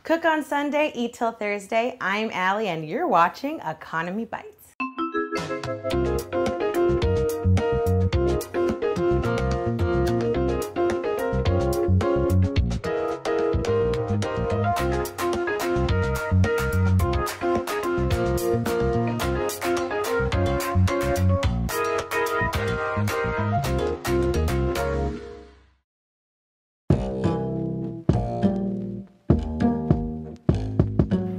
Cook on Sunday, eat till Thursday. I'm Allie and you're watching Economy Bites.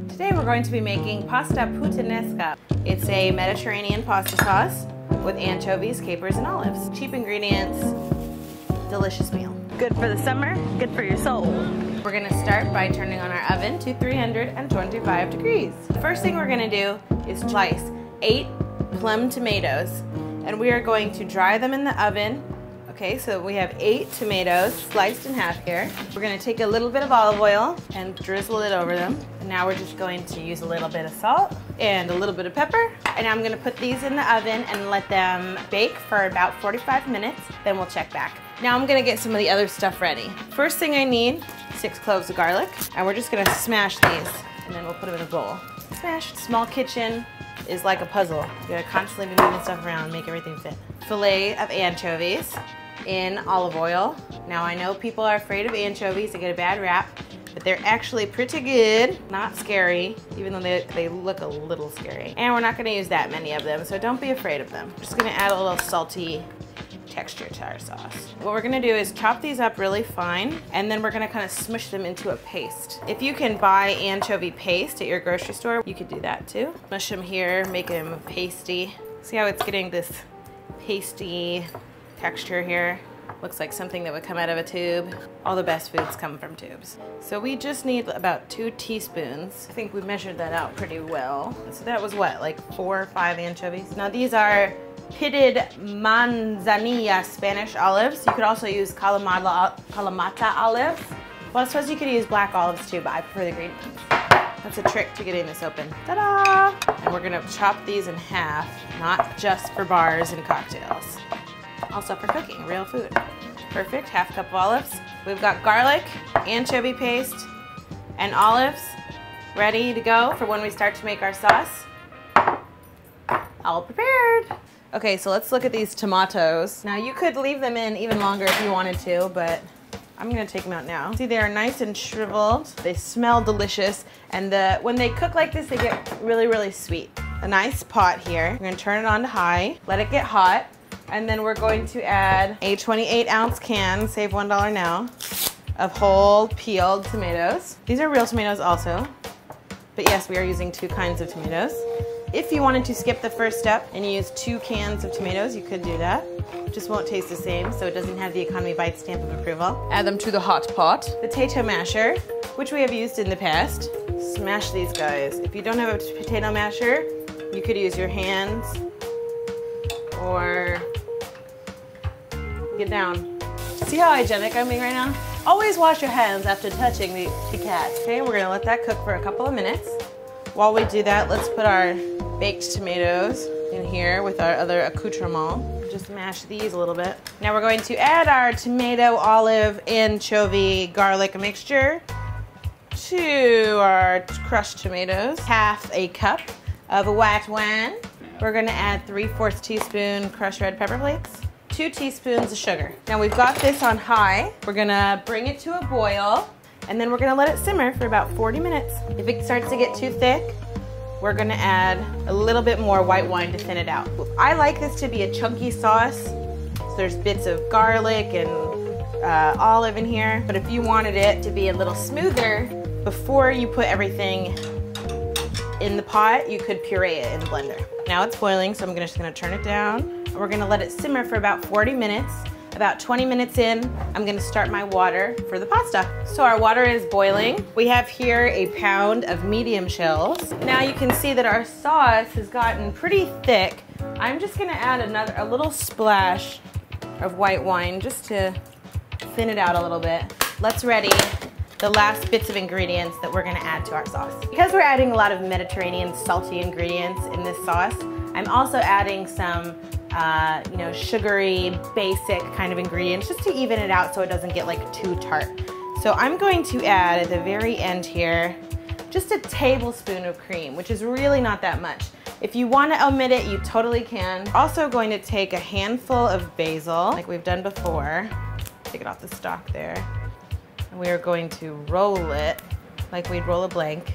Today we're going to be making pasta puttanesca. It's a Mediterranean pasta sauce with anchovies, capers, and olives. Cheap ingredients, delicious meal. Good for the summer, good for your soul. We're gonna start by turning on our oven to 325 degrees. The first thing we're gonna do is slice 8 plum tomatoes, and we are going to dry them in the oven. Okay, so we have 8 tomatoes sliced in half here. We're gonna take a little bit of olive oil and drizzle it over them. And now we're just going to use a little bit of salt and a little bit of pepper. And I'm gonna put these in the oven and let them bake for about 45 minutes, then we'll check back. Now I'm gonna get some of the other stuff ready. First thing I need, 6 cloves of garlic, and we're just gonna smash these, and then we'll put them in a bowl. Smash. Small kitchen is like a puzzle. You gotta constantly be moving stuff around and make everything fit. Fillet of anchovies in olive oil. Now I know people are afraid of anchovies, they get a bad rap, but they're actually pretty good, not scary, even though they look a little scary. And we're not gonna use that many of them, so don't be afraid of them. We're just gonna add a little salty texture to our sauce. What we're gonna do is chop these up really fine, and then we're gonna kind of smush them into a paste. If you can buy anchovy paste at your grocery store, you could do that too. Smush them here, make them pasty. See how it's getting this pasty texture here? Looks like something that would come out of a tube. All the best foods come from tubes. So we just need about 2 teaspoons. I think we measured that out pretty well. So that was what, like 4 or 5 anchovies? Now these are pitted manzanilla Spanish olives. You could also use Kalamata olives. Well, I suppose you could use black olives too, but I prefer the green ones. That's a trick to getting this open. Ta-da! And we're gonna chop these in half, not just for bars and cocktails. Also for cooking, real food. Perfect, half cup of olives. We've got garlic, anchovy paste, and olives ready to go for when we start to make our sauce. All prepared. Okay, so let's look at these tomatoes. Now you could leave them in even longer if you wanted to, but I'm gonna take them out now. See, they are nice and shriveled. They smell delicious, and when they cook like this, they get really, really sweet. A nice pot here. We're gonna turn it on to high, let it get hot, and then we're going to add a 28-ounce can, save $1 now, of whole peeled tomatoes. These are real tomatoes also, but yes, we are using 2 kinds of tomatoes. If you wanted to skip the first step and use 2 cans of tomatoes, you could do that. Just won't taste the same, so it doesn't have the Economy Bites stamp of approval. Add them to the hot pot. Potato masher, which we have used in the past. Smash these guys. If you don't have a potato masher, you could use your hands or get down. See how hygienic I'm being right now? Always wash your hands after touching the cat. Okay, we're gonna let that cook for a couple of minutes. While we do that, let's put our baked tomatoes in here with our other accoutrement. Just mash these a little bit. Now we're going to add our tomato, olive, anchovy, garlic mixture to our crushed tomatoes. Half a cup of white wine. We're gonna add 3/4 teaspoon crushed red pepper flakes. 2 teaspoons of sugar. Now we've got this on high. We're gonna bring it to a boil, and then we're gonna let it simmer for about 40 minutes. If it starts to get too thick, we're gonna add a little bit more white wine to thin it out. I like this to be a chunky sauce, so there's bits of garlic and olive in here, but if you wanted it to be a little smoother, before you put everything in the pot, you could puree it in the blender. Now it's boiling, so I'm just gonna turn it down. We're gonna let it simmer for about 40 minutes. About 20 minutes in, I'm gonna start my water for the pasta. So our water is boiling. We have here a pound of medium shells. Now you can see that our sauce has gotten pretty thick. I'm just gonna add a little splash of white wine just to thin it out a little bit. Let's ready the last bits of ingredients that we're gonna add to our sauce. Because we're adding a lot of Mediterranean salty ingredients in this sauce, I'm also adding some sugary, basic kind of ingredients just to even it out so it doesn't get like too tart. So I'm going to add at the very end here just a tablespoon of cream, which is really not that much. If you want to omit it, you totally can. Also going to take a handful of basil, like we've done before. Take it off the stalk there. And we are going to roll it like we'd roll a blank.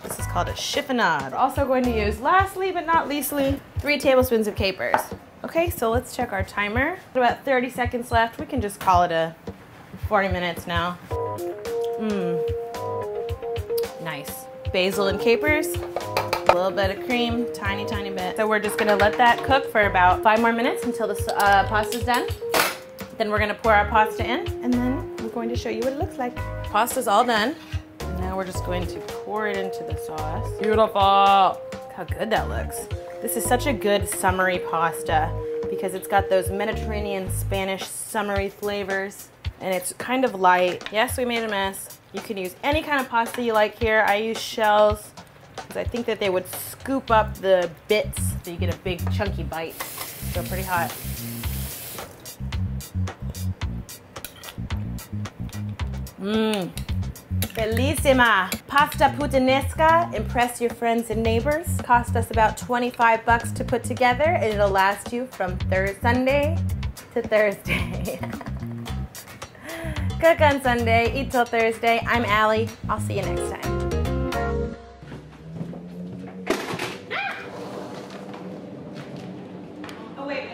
This is called a chiffonade. We're also going to use, lastly but not leastly, 3 tablespoons of capers. Okay, so let's check our timer. About 30 seconds left. We can just call it a 40 minutes now. Nice. Basil and capers, a little bit of cream, tiny bit. So we're just gonna let that cook for about 5 more minutes until the pasta's done. Then we're gonna pour our pasta in, and then we're going to show you what it looks like. Pasta's all done. And now we're just going to pour it into the sauce. Beautiful. Look how good that looks. This is such a good summery pasta because it's got those Mediterranean Spanish summery flavors, and it's kind of light. Yes, we made a mess. You can use any kind of pasta you like here. I use shells because I think that they would scoop up the bits so you get a big chunky bite. So pretty hot. Bellissima. Pasta Puttanesca. Impress your friends and neighbors. Cost us about 25 bucks to put together, and it'll last you from Sunday to Thursday. Cook on Sunday, eat till Thursday. I'm Allie. I'll see you next time. Oh wait,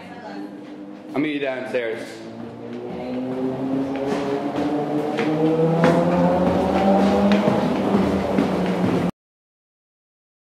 I'll meet you downstairs.